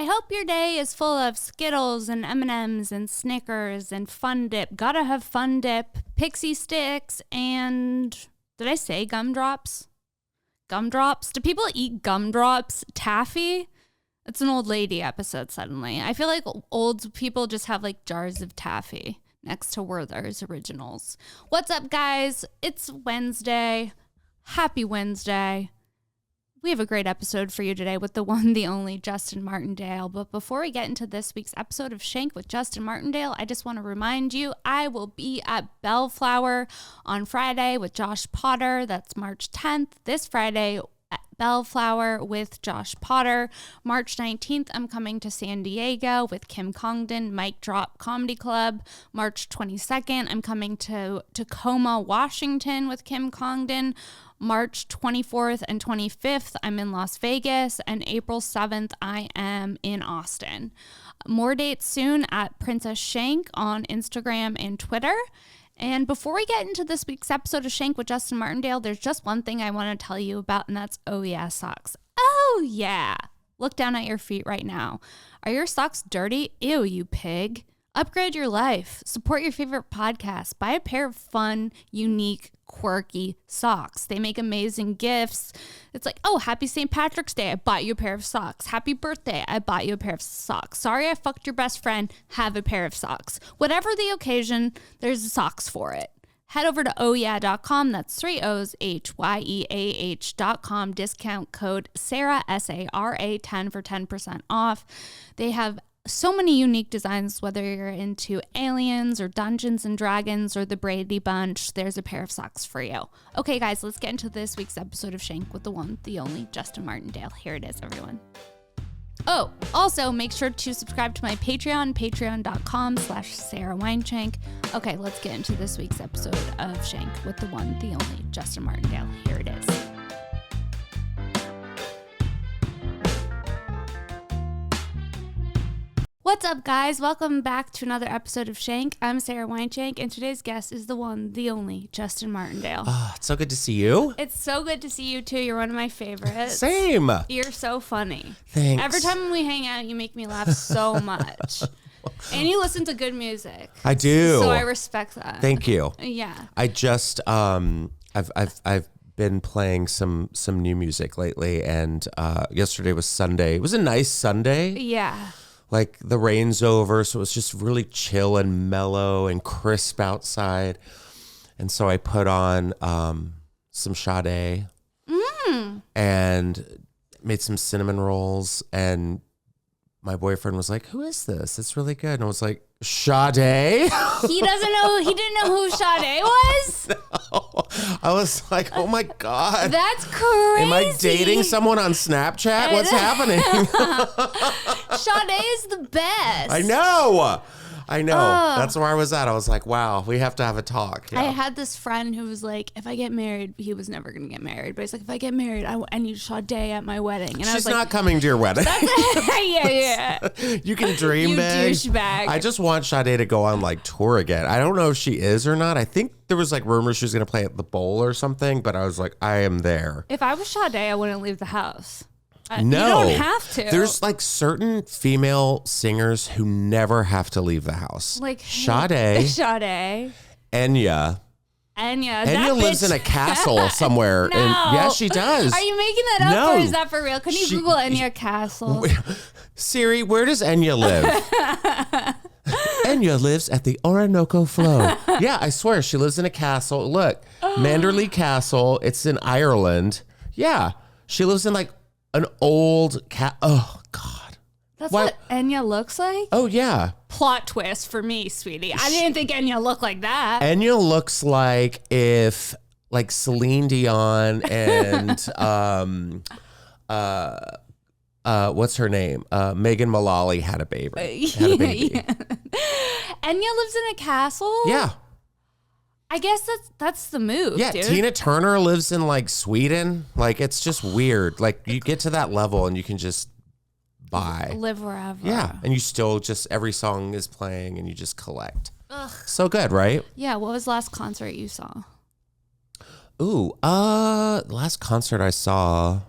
hope your day is full of Skittles and M&Ms and Snickers and Fun Dip. Gotta have Fun Dip, Pixie Sticks, and did I say gumdrops? Gumdrops? Do people eat gumdrops? Taffy? It's an old lady episode suddenly. I feel like old people just have like jars of taffy next to Werther's Originals. What's up, guys? It's Wednesday. Happy Wednesday. We have a great episode for you today with the one, the only Justin Martindale. But before we get into this week's episode of Shank with Justin Martindale, I just want to remind you, I will be at Bellflower on Friday with Josh Potter. That's March 10th. This Friday at Bellflower with Josh Potter. March 19th, I'm coming to San Diego with Kim Congdon, Mic Drop Comedy Club. March 22nd, I'm coming to Tacoma, Washington with Kim Congdon. March 24th and 25th, I'm in Las Vegas, and April 7th, I am in Austin. More dates soon at Princess Shank on Instagram and Twitter. And before we get into this week's episode of Shank with Justin Martindale, there's just one thing I want to tell you about, and that's Oh Yeah socks. Oh yeah. Look down at your feet right now. Are your socks dirty? Ew, you pig. Upgrade your life. Support your favorite podcast. Buy a pair of fun, unique, quirky socks. They make amazing gifts. It's like, oh, happy St. Patrick's Day. I bought you a pair of socks. Happy birthday. I bought you a pair of socks. Sorry I fucked your best friend. Have a pair of socks. Whatever the occasion, there's socks for it. Head over to ohyeah.com. That's 3 O's, HYEAH.com. Discount code Sara, SARA, 10 for 10% off. They have so many unique designs, whether you're into aliens or Dungeons and Dragons or the Brady Bunch, there's a pair of socks for you. Okay, guys, let's get into this week's episode of Shank with the one, the only Justin Martindale. Here it is, everyone. Oh, also make sure to subscribe to my Patreon, patreon.com/Sara Weinshenk. Okay, let's get into this week's episode of Shank with the one, the only Justin Martindale. Here it is. What's up, guys? Welcome back to another episode of Shank. I'm Sara Weinshenk, and today's guest is the one, the only, Justin Martindale. Oh, it's so good to see you. It's so good to see you, too. You're one of my favorites. Same. You're so funny. Thanks. Every time we hang out, you make me laugh so much. And you listen to good music. I do. So I respect that. Thank you. Yeah. I just, I've been playing some new music lately, and yesterday was Sunday. It was a nice Sunday. Yeah. Like the rain's over, so it was just really chill and mellow and crisp outside. And so I put on some Sade and made some cinnamon rolls. And my boyfriend was like, "Who is this? It's really good." And I was like, "Sade." He didn't know who Sade was? No. I was like, "Oh my God. That's crazy. Am I dating someone on Snapchat? What's happening?" Sade is the best. I know. That's where I was at. I was like, wow, we have to have a talk. Yeah. I had this friend who was like, if I get married, he was never going to get married. But he's like, if I get married, I need Sade at my wedding. And She's I was like, not coming to your wedding. Yeah. You can dream big. Douchebag. I just want Sade to go on like tour again. I don't know if she is or not. I think there was like rumors she was going to play at the Bowl or something. But I was like, I am there. If I was Sade, I wouldn't leave the house. No, you don't have to. There's like certain female singers who never have to leave the house. Like Sade. Enya. Enya lives in a castle somewhere. No. And yeah, she does. Are you making that up No. or is that for real? Can you Google Enya Castle? Siri, where does Enya live? Enya lives at the Orinoco Flow. Yeah, I swear she lives in a castle. Look, Manderley Castle. It's in Ireland. Yeah, she lives in like an old Oh God, that's what Enya looks like. Oh yeah. Plot twist for me, sweetie. I didn't think Enya looked like that. Enya looks like if like Celine Dion and what's her name? Megan Mullally had a baby. Yeah. Enya lives in a castle? Yeah. I guess that's the move, yeah, dude. Tina Turner lives in like Sweden. Like it's just weird. Like you get to that level and you can just buy. Live wherever. Yeah. And you still just every song is playing and you just collect. Ugh. So good, right? Yeah, what was the last concert you saw? Ooh, the last concert I saw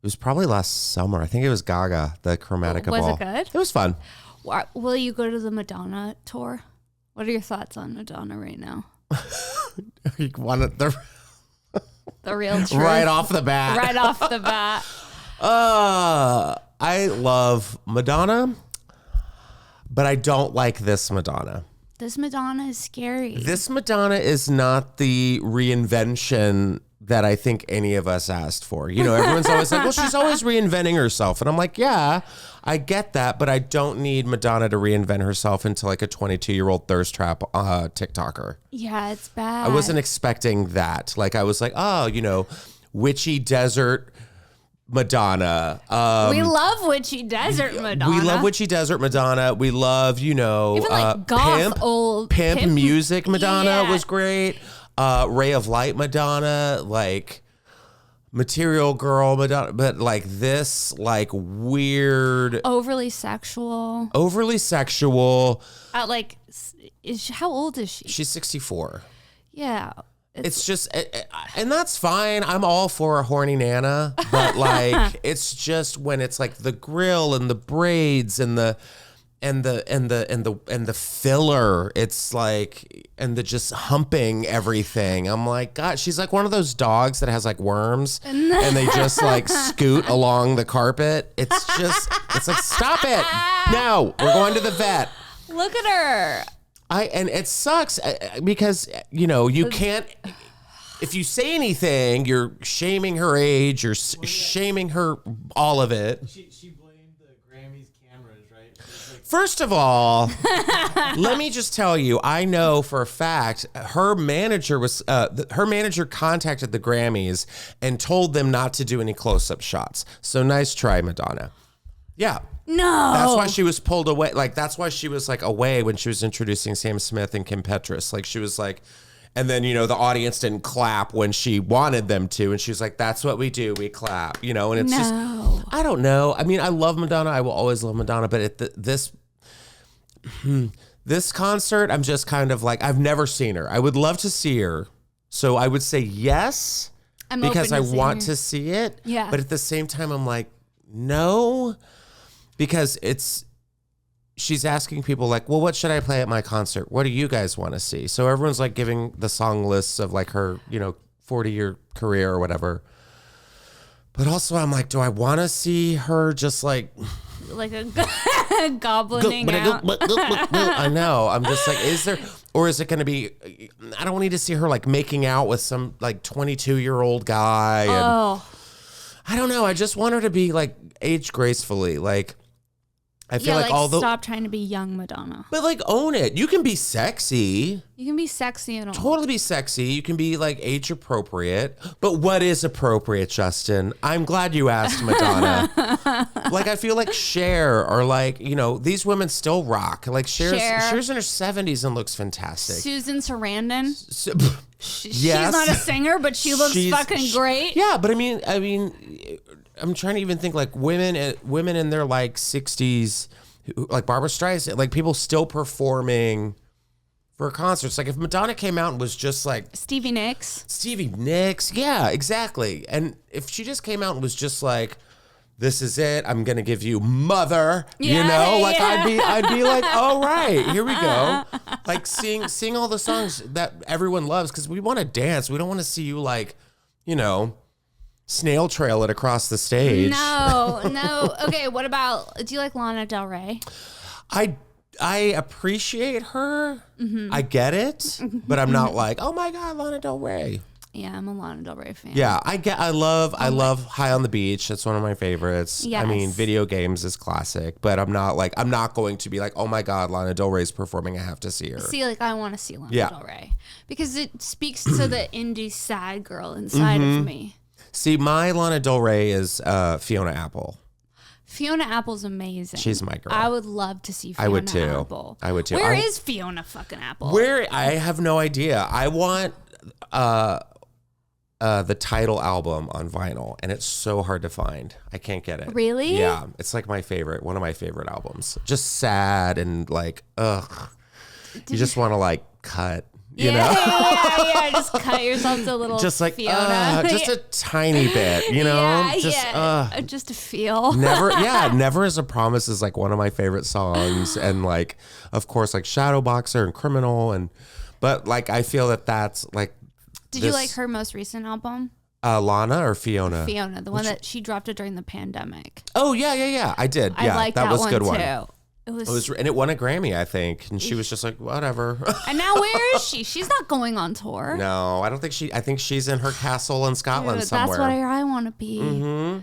was probably last summer. I think it was Gaga, the Chromatica Was ball. it good? It was fun. Will you go to the Madonna tour? What are your thoughts on Madonna right now? You wanted the real truth. right off the bat. Right off the bat. I love Madonna, but I don't like this Madonna. This Madonna is scary. This Madonna is not the reinvention that I think any of us asked for. You know, everyone's always like, well, she's always reinventing herself. And I'm like, yeah, I get that, but I don't need Madonna to reinvent herself into like a 22-year-old thirst trap TikToker. Yeah, it's bad. I wasn't expecting that. Like, I was like, oh, you know, witchy desert Madonna. We love witchy desert Madonna. We love witchy desert Madonna. We love, you know, even like goth pimp music Madonna yeah. was great. Ray of Light Madonna, like Material Girl Madonna, but like this, like weird, overly sexual. Like, How old is she? She's 64. Yeah. It's just, and that's fine. I'm all for a horny Nana, but like, it's just when it's like the grill and the braids and the filler. It's like, and the just humping everything. I'm like, God, she's like one of those dogs that has like worms and they just like scoot along the carpet. It's like, stop it. No, we're going to the vet. Look at her. And it sucks because, you know, you can't, if you say anything, you're shaming her age, you're shaming her, all of it. She blamed the Grammys cameras, right? Like, First of all, let me just tell you, I know for a fact her manager contacted the Grammys and told them not to do any close-up shots. So nice try, Madonna. Yeah. No. That's why she was pulled away. Like, that's why she was like away when she was introducing Sam Smith and Kim Petras. Like, she was like, and then, you know, the audience didn't clap when she wanted them to. And she was like, that's what we do. We clap, you know, and it's just, I don't know. I mean, I love Madonna. I will always love Madonna. But at this concert, I'm just kind of like, I've never seen her. I would love to see her. So I would say yes, because I want to see it. Yeah. But at the same time, I'm like, no. Because she's asking people like, well, what should I play at my concert? What do you guys want to see? So everyone's like giving the song lists of like her, you know, 40-year career or whatever. But also I'm like, do I want to see her just like a goblining out? I know. I'm just like, is it going to be, I don't need to see her like making out with some like 22-year-old guy. And I don't know. I just want her to be like age gracefully. Like, I feel like stop trying to be young Madonna. But like own it. You can be sexy. You can be sexy and all. Totally be sexy. You can be like age appropriate. But what is appropriate, Justin? I'm glad you asked, Madonna. Like, I feel like Cher or like, you know, these women still rock. Like Cher's in her 70s and looks fantastic. Susan Sarandon. She's Yes. not a singer, but she looks fucking great. Yeah, but I mean, I'm trying to even think like women in their like 60s, like Barbara Streisand, like people still performing for concerts. Like if Madonna came out and was just like Stevie Nicks, yeah, exactly. And if she just came out and was just like, this is it, I'm gonna give you Mother, you know, like I'd be like, all right, here we go. Like sing all the songs that everyone loves, because we want to dance. We don't want to see you like, you know, snail trail it across the stage. No. Okay, what about, do you like Lana Del Rey? I appreciate her. Mm-hmm. I get it, but I'm not like, oh my God, Lana Del Rey. Yeah, I'm a Lana Del Rey fan. Yeah, I love High on the Beach. That's one of my favorites. Yes. I mean, Video Games is classic, but I'm not going to be like, oh my God, Lana Del Rey's performing, I have to see her. See, like I want to see Lana Del Rey because it speaks to the indie sad girl inside of me. See, my Lana Del Rey is Fiona Apple. Fiona Apple's amazing. She's my girl. I would love to see Fiona I would too. Apple. I would too. Where is Fiona fucking Apple? I have no idea. I want the title album on vinyl, and it's so hard to find. I can't get it. Really? Yeah. It's like one of my favorite albums. Just sad and like, ugh. You just want to like cut. You know? Yeah. Just cut yourself to a little Just like, Fiona. just a tiny bit, you know? Just to feel. Never Is a Promise is like one of my favorite songs. And like, of course, like Shadowboxer and Criminal. But like, I feel that's like. Did you like her most recent album? Lana or Fiona? Fiona, the one that she dropped it during the pandemic. Oh, yeah. I did. Yeah, I liked that was a good too. one. It was, and it won a Grammy, I think. And she was just like, whatever. And now where is she? She's not going on tour. No, I don't think I think she's in her castle in Scotland somewhere. That's where I want to be. Mm-hmm.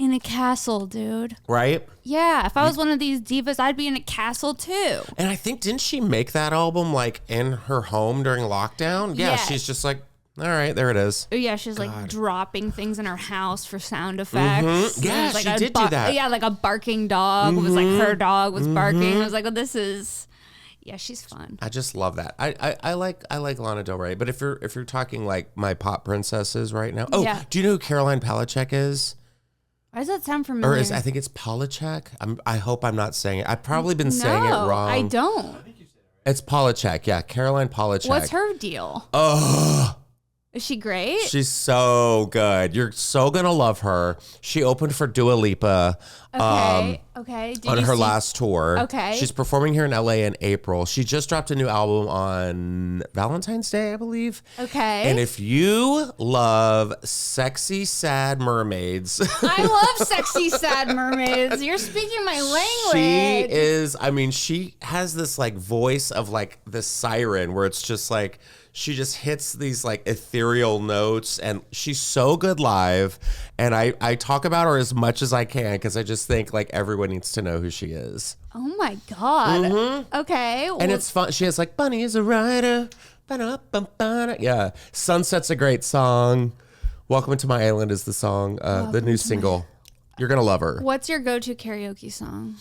In a castle, dude. Right? Yeah. If I was one of these divas, I'd be in a castle too. And I think, didn't she make that album like in her home during lockdown? Yeah. She's just like, all right, there it is. Yeah, she's like dropping things in her house for sound effects. Mm-hmm. Yeah, like she did do that. Yeah, like a barking dog was like her dog was barking. I was like, oh, this is. Yeah, she's fun. I just love that. I like Lana Del Rey. But if you're talking like my pop princesses right now, do you know who Caroline Polachek is? Why does that sound familiar? I think it's Polachek. I hope I'm not saying it. I've probably been saying it wrong. I don't. It's Polachek. Yeah, Caroline Polachek. What's her deal? Oh. Is she great? She's so good. You're so going to love her. She opened for Dua Lipa Okay. on her last tour. Okay. She's performing here in LA in April. She just dropped a new album on Valentine's Day, I believe. Okay. And if you love sexy, sad mermaids. I love sexy, sad mermaids. You're speaking my language. She has this like voice of like the siren where it's just like, she just hits these like ethereal notes, and she's so good live. And I talk about her as much as I can because I just think like everyone needs to know who she is. Oh my God. Mm-hmm. Okay. And it's fun. She has like Bunny is a Rider. Yeah. Sunset's a great song. Welcome to My Island is the song, the new single. You're going to love her. What's your go-to karaoke song?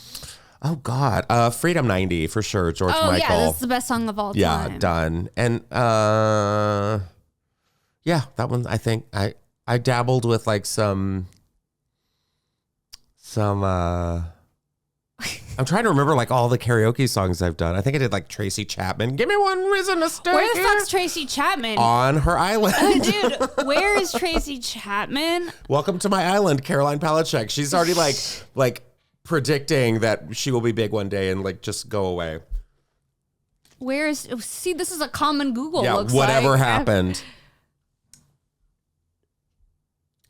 Oh, God. Freedom 90 for sure. George Michael. Yeah, that's the best song of all time. Yeah, done. And that one, I think I dabbled with like some I'm trying to remember like all the karaoke songs I've done. I think I did like Tracy Chapman. Give me one reason to stay. Where the fuck's Tracy Chapman? On her island. Dude, where is Tracy Chapman? Welcome to My Island, Caroline Polachek. She's already like predicting that she will be big one day and like just go away. See, this is a common Google. Yeah, looks whatever like. happened.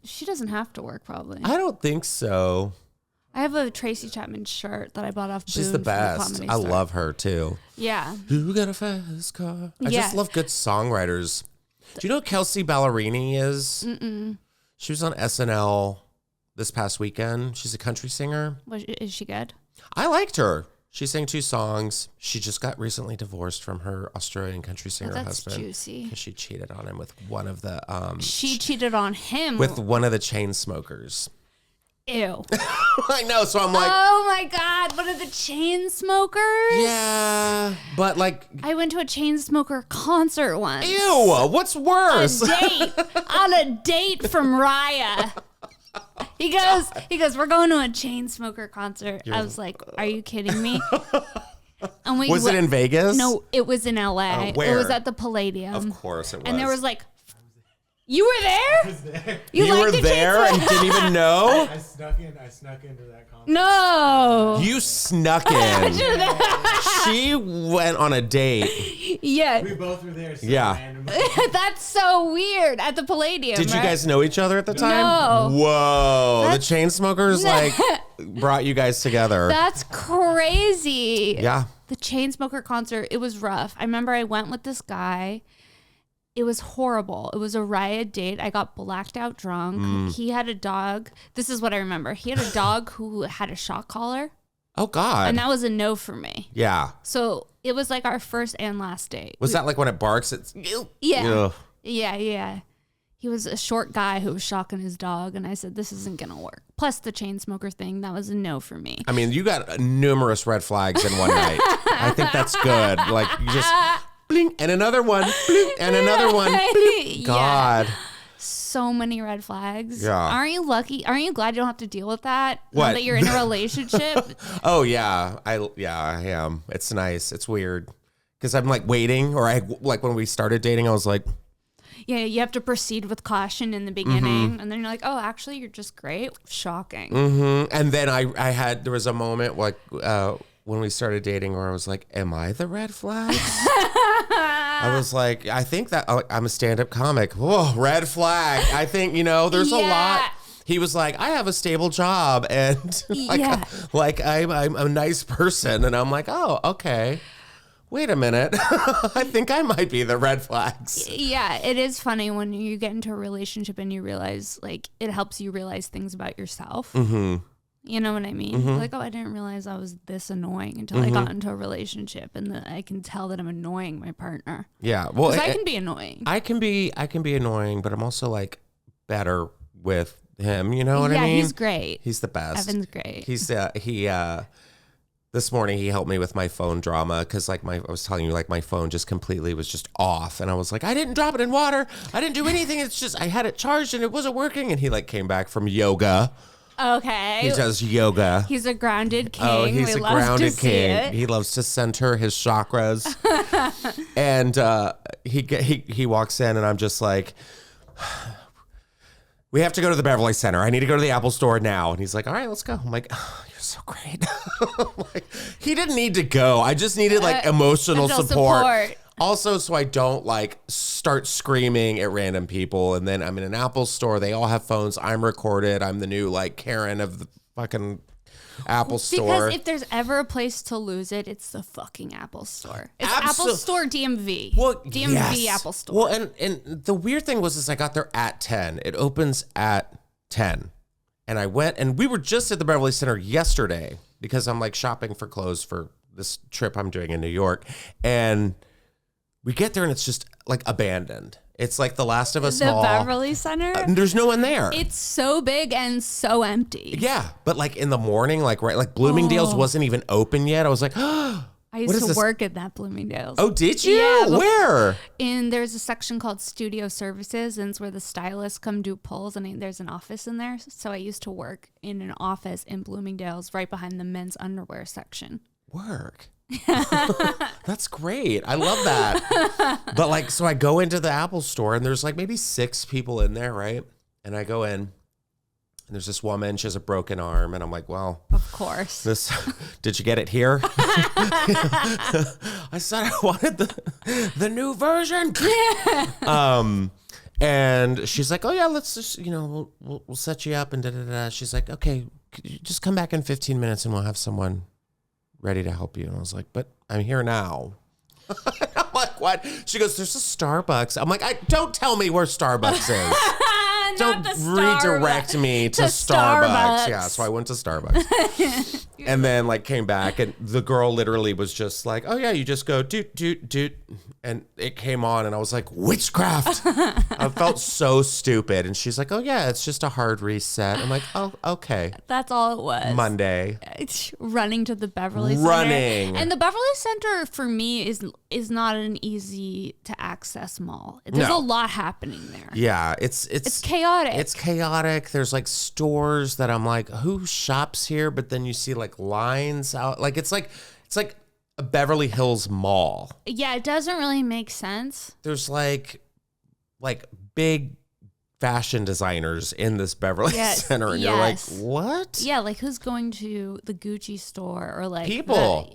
She doesn't have to work, probably. I don't think so. I have a Tracy Chapman shirt that I bought off. She's Boone the best. I love her too. Yeah. Who got a fast car? I just love good songwriters. Do you know who Kelsey Ballerini is? Mm-mm. She was on SNL this past weekend. She's a country singer. Is she good? I liked her. She sang 2 songs. She just got recently divorced from her Australian country singer husband. That's juicy. Because she cheated on him with one of the... she cheated on him? With one of the chain smokers. Ew. I know, so I'm like... Oh my God, one of the chain smokers? Yeah, but like... I went to a chain smoker concert once. Ew, what's worse? A date. On a date from Raya. He goes, we're going to a chain smoker concert. I was like, are you kidding me? And was it in Vegas? No, it was in LA. Where? It was at the Palladium. Of course it was. And there was like, you were there? I was there. You were there and didn't even know? I snuck into that concert. No. You snuck in. She went on a date. Yeah. We both were there. So Yeah. randomly. That's so weird. At the Palladium. Did you right? guys know each other at the time? No. Whoa. The chain smokers like brought you guys together. That's crazy. Yeah. The Chainsmoker concert, it was rough. I remember I went with this guy. It was horrible. It was a riot date. I got blacked out drunk. He had a dog. This is what I remember. He had a dog who had a shock collar. Oh, God. And that was a no for me. Yeah. So it was like our first and last date. Was that like when it barks? It's Yeah. Ugh. Yeah. He was a short guy who was shocking his dog. And I said, this isn't going to work. Plus the chain smoker thing, that was a no for me. I mean, you got numerous red flags in one night. I think that's good. Like, you just bling, and another one, bling, and another one. Bling. God. Yeah. So many red flags. Yeah. Aren't you lucky? Aren't you glad you don't have to deal with that? What? Now that you're in a relationship? Oh, yeah. I am. It's nice. It's weird. Because I'm like waiting, or I like when we started dating, I was like, Yeah, you have to proceed with caution in the beginning, and then you're like, oh, actually, you're just great. Shocking. And then there was a moment like when we started dating where I was like, am I the red flag? I was like, I think that I'm a stand-up comic. Whoa, red flag. I think, there's a lot. He was like, I have a stable job and I'm a nice person. And I'm like, oh, okay. Wait a minute. I think I might be the red flags. Yeah, it is funny when you get into a relationship and you realize, like, it helps you realize things about yourself. Mm-hmm. You know what I mean? Mm-hmm. Like, oh, I didn't realize I was this annoying until I got into a relationship, and I can tell that I'm annoying my partner. Yeah, well, I can be annoying. I can be annoying, but I'm also like better with him. You know what I mean? Yeah, he's great. He's the best. Evan's great. This morning he helped me with my phone drama because I was telling you, like, my phone just completely was just off, and I was like, I didn't drop it in water, I didn't do anything, it's just I had it charged and it wasn't working. And he like came back from yoga. Okay. He does yoga. He's a grounded king. Oh, he's a grounded king. He loves to center his chakras. And he walks in and I'm just like, we have to go to the Beverly Center. I need to go to the Apple store now. And he's like, all right, let's go. I'm like, oh, you're so great. Like, he didn't need to go. I just needed like emotional support. Also, so I don't like start screaming at random people. And then I'm in an Apple store. They all have phones. I'm recorded. I'm the new like Karen of the fucking Apple store. Because if there's ever a place to lose it, it's the fucking Apple store. It's Apple Store DMV. Well, DMV yes. Apple Store. Well, and the weird thing was I got there at 10. It opens at 10. And I went, and we were just at the Beverly Center yesterday because I'm like shopping for clothes for this trip I'm doing in New York. And we get there and it's just like abandoned. It's like the Last of Us Mall. The Beverly Center? There's no one there. It's so big and so empty. Yeah, but like in the morning, like Bloomingdale's wasn't even open yet. I was like, oh, I used to work at that Bloomingdale's. Oh, did you? Yeah. Where? And there's a section called Studio Services, and it's where the stylists come do pulls, and there's an office in there. So I used to work in an office in Bloomingdale's right behind the men's underwear section. Work. That's great. I love that. But like, so I go into the Apple store and there's like maybe 6 people in there, right? And I go in and there's this woman, she has a broken arm, and I'm like, well, of course. Did you get it here? I said I wanted the new version. And she's like, oh yeah, let's just, we'll set you up and da da da. She's like, okay, could you just come back in 15 minutes and we'll have someone ready to help you. And I was like, but I'm here now. I'm like, what? She goes, there's a Starbucks. I'm like, don't tell me where Starbucks is. Don't redirect me to Starbucks. Yeah, so I went to Starbucks. And then like came back, and the girl literally was just like, oh yeah, you just go doot, doot, doot. And it came on and I was like, witchcraft. I felt so stupid. And she's like, oh yeah, it's just a hard reset. I'm like, oh, okay. That's all it was. Monday. It's running to the Beverly Center. And the Beverly Center for me is not an easy to access mall. There's a lot happening there. Yeah, it's chaotic. It's chaotic. There's like stores that I'm like, who shops here? But then you see like lines out. Like it's like a Beverly Hills mall. Yeah, it doesn't really make sense. There's like big fashion designers in this Beverly Center, and you're like, what? Yeah, like who's going to the Gucci store or like people?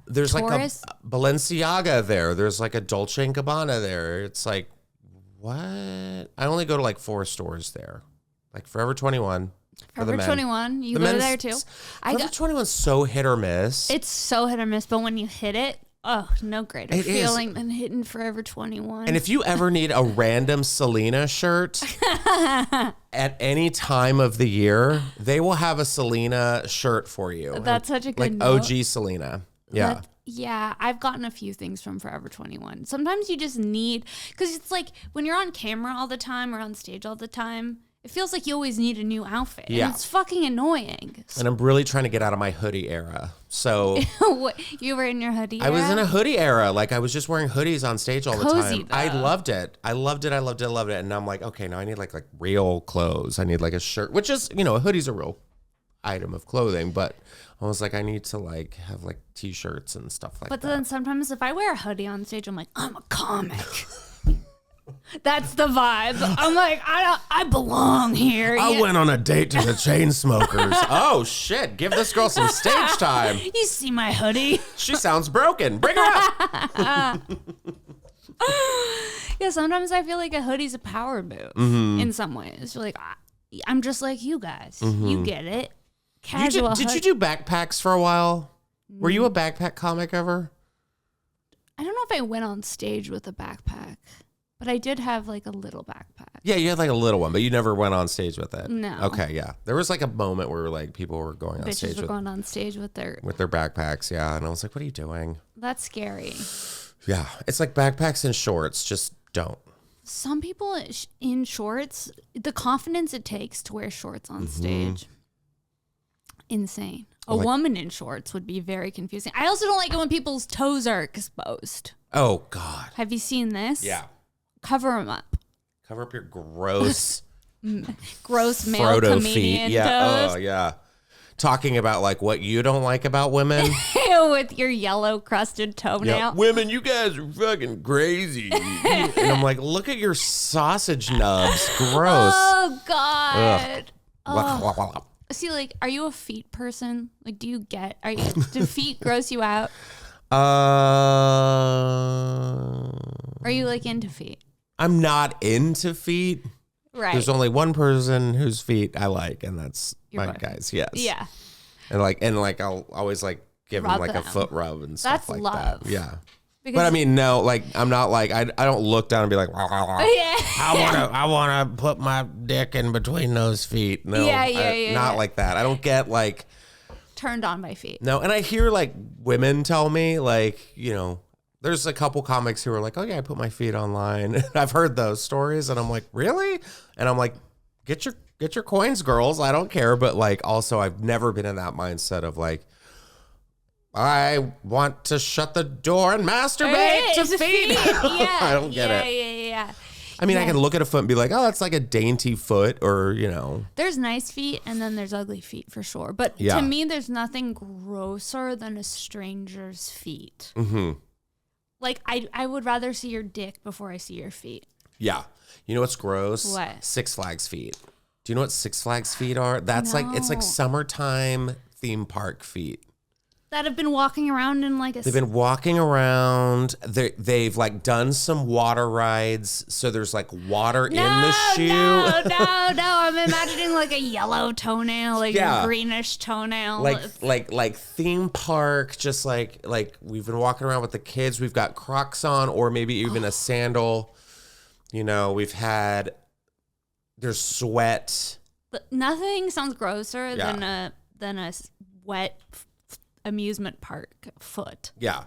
There's tourists? like a Balenciaga there. There's like a Dolce & Gabbana there. It's like, what? I only go to like 4 stores there, like Forever 21. Forever 21, you go there too. Forever 21's so hit or miss. It's so hit or miss, but when you hit it, oh, no greater feeling than hitting Forever 21. And if you ever need a random Selena shirt at any time of the year, they will have a Selena shirt for you. That's such a good note. OG Selena. Yeah. Yeah, I've gotten a few things from Forever 21. Sometimes you just need, because it's like when you're on camera all the time or on stage all the time, it feels like you always need a new outfit. Yeah. And it's fucking annoying. And I'm really trying to get out of my hoodie era. So what, you were in your hoodie era? I was in a hoodie era. Like I was just wearing hoodies on stage all the time. Though. I loved it. I loved it. And now I'm like, okay, now I need like real clothes. I need like a shirt, which is, a hoodie's a real item of clothing, but I was like, I need to like have like t-shirts and stuff like But that. then sometimes if I wear a hoodie on stage, I'm like, I'm a comic. That's the vibe. I'm like, I belong here. I went on a date to the Chainsmokers. Oh shit! Give this girl some stage time. You see my hoodie? She sounds broken. Bring her up. Yeah, sometimes I feel like a hoodie's a power move in some ways. You're like, I'm just like you guys. You get it. Casual. Did you do backpacks for a while? Were you a backpack comic ever? I don't know if I went on stage with a backpack, but I did have like a little backpack. Yeah, you had like a little one, but you never went on stage with it. No. Okay, yeah. There was like a moment where like people were going on Bitches stage were going on stage with their. with their backpacks, yeah. And I was like, what are you doing? That's scary. Yeah, it's like backpacks and shorts. Just don't. Some people in shorts, the confidence it takes to wear shorts on stage, insane. A woman in shorts would be very confusing. I also don't like it when people's toes are exposed. Oh, God. Have you seen this? Yeah. Cover them up. Cover up your gross Gross male Frodo comedian feet. Yeah. toes. Oh, yeah. Talking about like what you don't like about women. With your yellow crusted toenail. Yeah. Women, you guys are fucking crazy. And I'm like, look at your sausage nubs. Gross. Oh, God. Ugh. See, like, are you a feet person? Like, do feet gross you out? Are you like into feet? I'm not into feet. Right. There's only one person whose feet I like, and that's Your my boy. guys. Yes. Yeah. And like I'll always like give Rub him like them. a foot rub and stuff That's like love. that. Yeah. Because But I mean, no, like I'm not like I don't look down and be like, yeah. I wanna put my dick in between those feet. No, Yeah. not like that. I don't get like Turned on by feet. no, and I hear like women tell me like, you know, there's a couple comics who are like, oh yeah, I put my feet online. I've heard those stories, and I'm like, really? And I'm like, get your coins, girls. I don't care, but like also I've never been in that mindset of like, I want to shut the door and masturbate to feet. Yeah. I don't get it. Yeah. I mean, I can look at a foot and be like, oh, that's like a dainty foot, or, you know. There's nice feet and then there's ugly feet for sure. But Yeah. to me, there's nothing grosser than a stranger's feet. Mm-hmm. Like, I would rather see your dick before I see your feet. Yeah. You know what's gross? What? Six Flags feet. Do you know what Six Flags feet are? That's like, it's like No. summertime theme park feet. That have been walking around in like a... They've been walking around. They've like done some water rides. So there's like water in the shoe. No. I'm imagining like a yellow toenail, like Yeah. a greenish toenail. like theme park, just like we've been walking around with the kids. We've got Crocs on, or maybe even a sandal. You know, there's sweat. But nothing sounds grosser Yeah. than a wet amusement park foot. Yeah.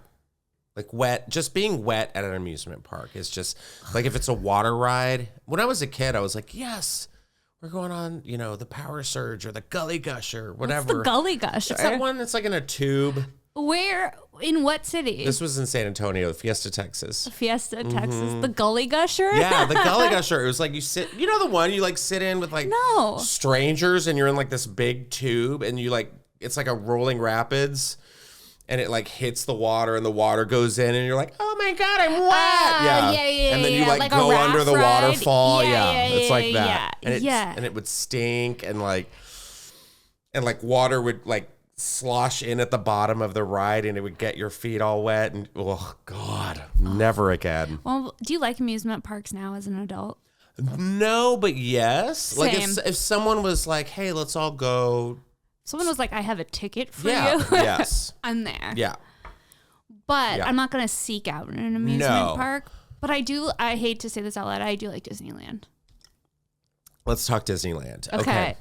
Like wet, just being wet at an amusement park is just like if it's a water ride. When I was a kid, I was like, yes, we're going on, you know, the Power Surge or the Gully Gusher, whatever. What's the Gully Gusher? It's that one that's like in a tube. Where? In what city? This was in San Antonio, Fiesta, Texas. Fiesta, Texas. The Gully Gusher? Yeah, the Gully Gusher. It was like you know the one you like sit in with like No. strangers, and you're in like this big tube, and you like it's like a rolling rapids, and it like hits the water, and the water goes in, and you're like, oh my god, I'm wet. Yeah. And then you like Like a go raft under the ride. waterfall. Yeah, It's like that. yeah. And it would stink, and like water would like slosh in at the bottom of the ride, and it would get your feet all wet, and oh god, never again. Well, do you like amusement parks now as an adult? No, but yes. Like Same. if someone was like, hey, let's all go. Someone was like, I have a ticket for Yeah. you. Yes. I'm there. Yeah. But Yeah. I'm not going to seek out an amusement No. park. But I hate to say this out loud, I do like Disneyland. Let's talk Disneyland. Okay.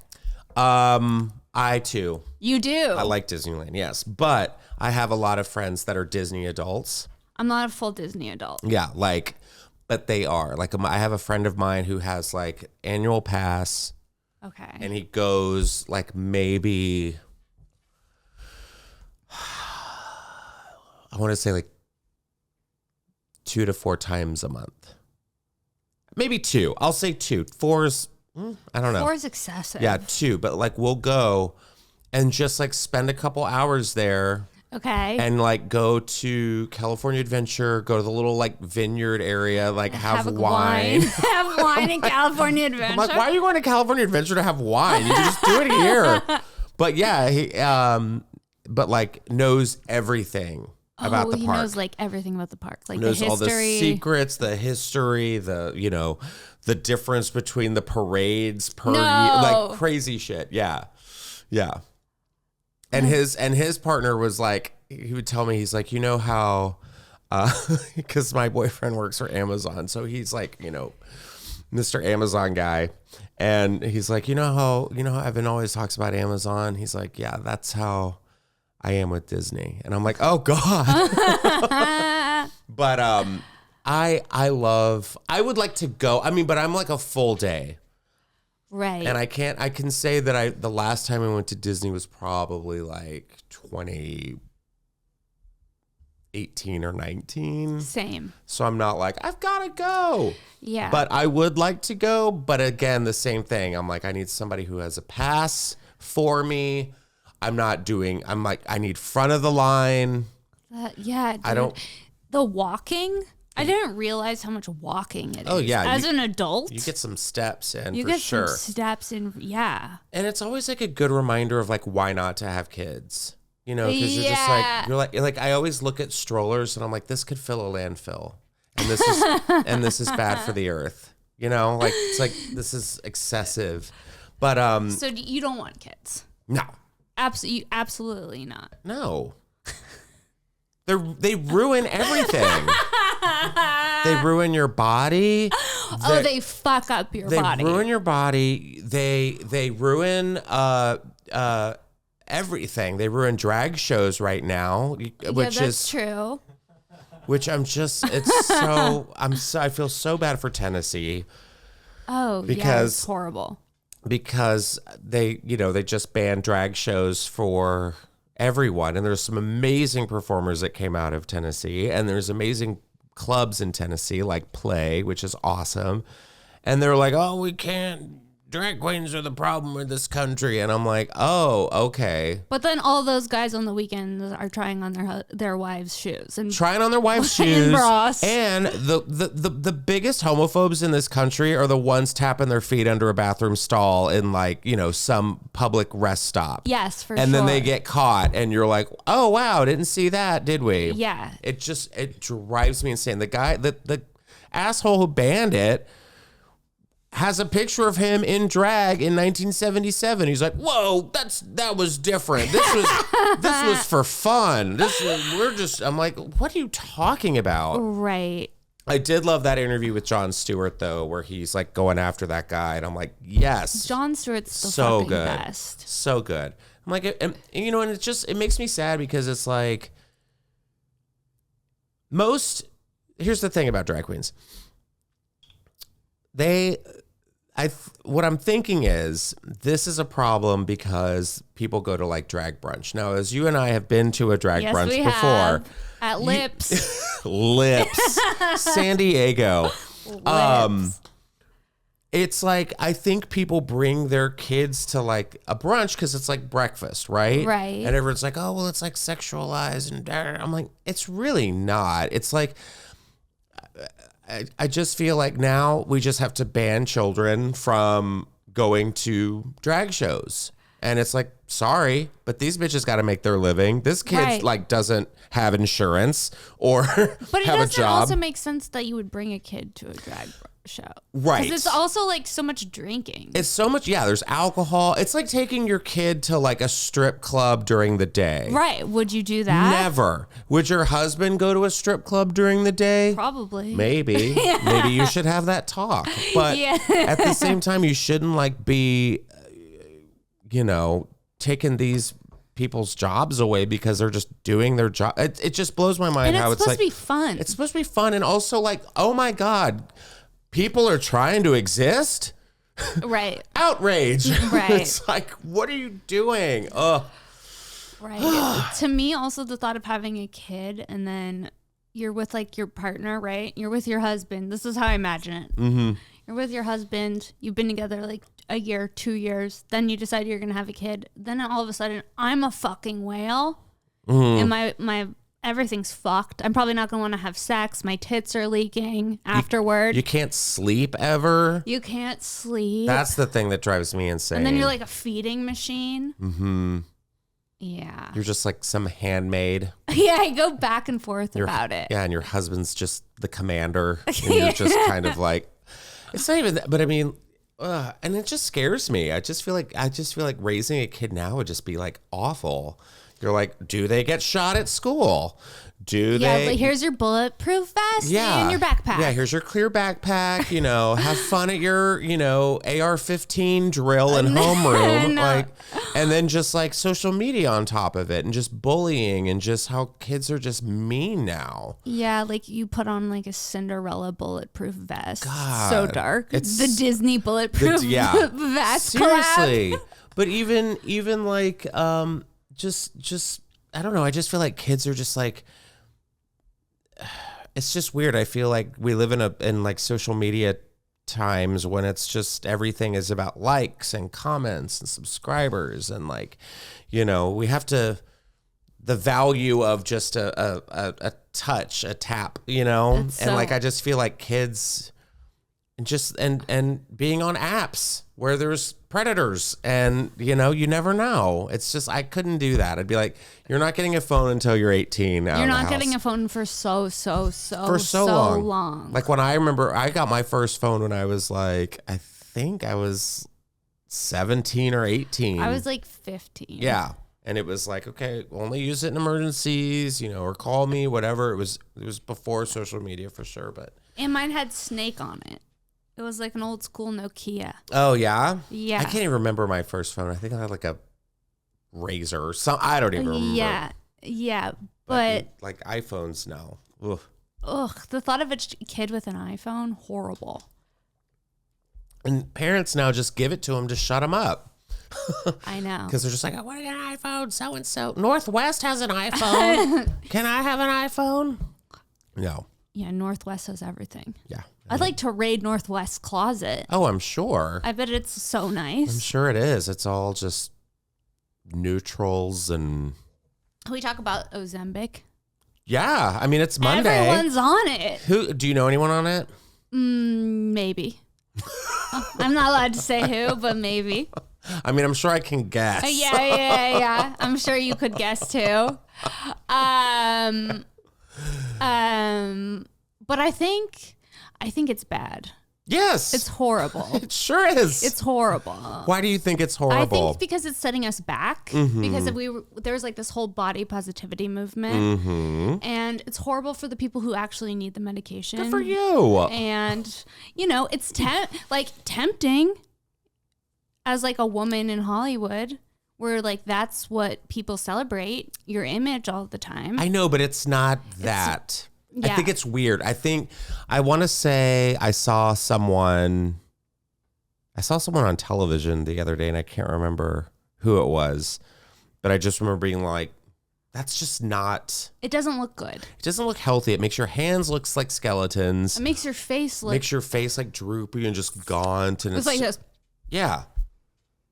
I too. You do? I like Disneyland, yes. But I have a lot of friends that are Disney adults. I'm not a full Disney adult. Yeah, like, but they are. Like, I have a friend of mine who has like annual pass, Okay. and he goes like maybe, I want to say like 2 to 4 times a month. Maybe 2. I'll say 2. 4 is, I don't know. 4 is excessive. Yeah, 2. But like we'll go, and just like spend a couple hours there. Okay. And like go to California Adventure, go to the little like vineyard area, like have wine. Have wine in California Adventure. I'm like, why are you going to California Adventure to have wine? You can just do it here. But yeah, he but like knows everything about the park. He knows like everything about the park, like knows the history, all the secrets, the history, the difference between the parades per year, like crazy shit. Yeah. And his partner was like, he would tell me, he's like, you know how, because my boyfriend works for Amazon, so he's like, Mr. Amazon guy, and he's like, you know how Evan always talks about Amazon. He's like, yeah, that's how I am with Disney, and I'm like, oh God. But I would like to go. I mean, but I'm like a full day. Right. And I can say that the last time I went to Disney was probably like 2018 or 19. Same. So I'm not like, I've got to go. Yeah. But I would like to go. But again, the same thing. I'm like, I need somebody who has a pass for me. I'm like, I need front of the line. Yeah. Dude. I don't. The walking. I didn't realize how much walking it is. Oh, yeah. As an adult. You get some steps in, you for get sure. some steps in, yeah. And it's always like a good reminder of like, why not to have kids? Because you're just like, you're like, I always look at strollers and I'm like, this could fill a landfill. And this is bad for the earth. Like, it's like, this is excessive. But, so you don't want kids? No. Absolutely not. No. They ruin everything. They ruin your body. They fuck up your body. They ruin your body. They ruin everything. They ruin drag shows right now, which that's true. Which I feel so bad for Tennessee. Oh, because it's horrible. Because they just banned drag shows for everyone, and there's some amazing performers that came out of Tennessee, and there's amazing clubs in Tennessee like Play, which is awesome, and they're like, oh, we can't, drag queens are the problem with this country, and I'm like, oh, okay. But then all those guys on the weekends are trying on their wives' shoes and shoes, bras. And the biggest homophobes in this country are the ones tapping their feet under a bathroom stall in like some public rest stop. Yes, for sure. And then they get caught, and you're like, oh wow, didn't see that, did we? Yeah. It drives me insane. The guy, the asshole who banned it, has a picture of him in drag in 1977. He's like, whoa, that was different. This was for fun. I'm like, what are you talking about? Right. I did love that interview with Jon Stewart though, where he's like going after that guy, and I'm like, yes. Jon Stewart's the so fucking good. best. So good. I'm like, and it makes me sad because it's like here's the thing about drag queens. What I'm thinking is this is a problem because people go to like drag brunch. Now, as you and I have been to a drag brunch before. Have. At Lips. Lips. San Diego. Lips. It's like, I think people bring their kids to like a brunch because it's like breakfast, right? Right. And everyone's like, oh, well, it's like sexualized. And I'm like, it's really not. It's like, I just feel like now we just have to ban children from going to drag shows. And it's like, sorry, but these bitches got to make their living. This kid like doesn't have insurance or but have a job. But it doesn't also make sense that you would bring a kid to a drag show. Right. Because it's also like so much drinking. It's so much. Yeah, there's alcohol. It's like taking your kid to like a strip club during the day. Right. Would you do that? Never. Would your husband go to a strip club during the day? Probably. Maybe. Yeah. Maybe you should have that talk. But at the same time, you shouldn't like be, taking these people's jobs away because they're just doing their job. It just blows my mind how it's like. It's supposed to be fun. It's supposed to be fun. And also like, oh my God, people are trying to exist? Right. Outrage. Right. It's like, what are you doing? Ugh. Right. To me, also the thought of having a kid and then you're with like your partner, right? You're with your husband. This is how I imagine it. Mm-hmm. You're with your husband. You've been together like a year, 2 years, then you decide you're going to have a kid. Then all of a sudden, I'm a fucking whale. And my everything's fucked. I'm probably not going to want to have sex. My tits are leaking afterward. You can't sleep ever. You can't sleep. That's the thing that drives me insane. And then you're like a feeding machine. Mm-hmm. Yeah. You're just like some handmaid. Yeah, I go back and forth about it. Yeah, and your husband's just the commander. And you're just kind of like, it's not even that, but I mean, and it just scares me. I just feel like raising a kid now would just be like awful. You're like, do they get shot at school? Do they? Yeah, like here's your bulletproof vest and your backpack. Yeah, here's your clear backpack. You know, have fun at your, AR-15 drill and homeroom. No. Like, and then just like social media on top of it and just bullying and just how kids are just mean now. Yeah, like you put on like a Cinderella bulletproof vest. God, so dark. it's the Disney bulletproof vest. Seriously. Collab. But even like, just I don't know. I just feel like kids are just like, it's just weird. I feel like we live in like social media times when it's just everything is about likes and comments and subscribers and like, we have to the value of just a touch, a tap, and like I just feel like kids and being on apps where there's predators and you never know. It's just I couldn't do that. I'd be like, you're not getting a phone until you're 18. You're not getting a phone for so long. Like when I remember I got my first phone when I was like, I think I was 17 or 18. I was like 15. Yeah. And it was like, okay, only use it in emergencies, or call me, whatever. It was before social media for sure, and mine had Snake on it. It was like an old school Nokia. Oh, yeah? Yeah. I can't even remember my first phone. I think I had like a Razor or something. I don't even remember. Yeah. But like iPhones now. Ugh. The thought of a kid with an iPhone, horrible. And parents now just give it to them to shut them up. I know. Because they're just like, I want to get an iPhone. So-and-so. Northwest has an iPhone. Can I have an iPhone? No. Yeah, Northwest has everything. Yeah. I'd like to raid Northwest's closet. Oh, I'm sure. I bet it's so nice. I'm sure it is. It's all just neutrals and... Can we talk about Ozempic? Yeah. I mean, it's Monday. Everyone's on it. Do you know anyone on it? Maybe. I'm not allowed to say who, but maybe. I mean, I'm sure I can guess. Yeah. I'm sure you could guess too. But I think it's bad. Yes. It's horrible. It sure is. It's horrible. Why do you think it's horrible? I think it's because it's setting us back. Mm-hmm. Because there was like this whole body positivity movement. Mm-hmm. And it's horrible for the people who actually need the medication. Good for you. And, it's tempting as like a woman in Hollywood where like that's what people celebrate, your image all the time. I know, but it's not that. Yeah. I think it's weird. I want to say I saw someone on television the other day and I can't remember who it was, but I just remember being like, that's just not. It doesn't look good. It doesn't look healthy. It makes your hands look like skeletons. It makes your face look. Makes your face like droopy and just gaunt. And it's like this. Yeah.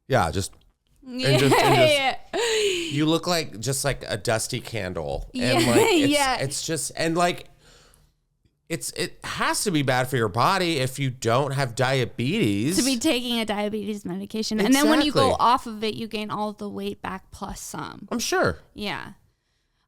Yeah. Just. Yeah. You look like just like a dusty candle. Yeah. And like, it's just, and like, it has to be bad for your body if you don't have diabetes. To be taking a diabetes medication. Exactly. And then when you go off of it, you gain all of the weight back plus some. I'm sure. Yeah.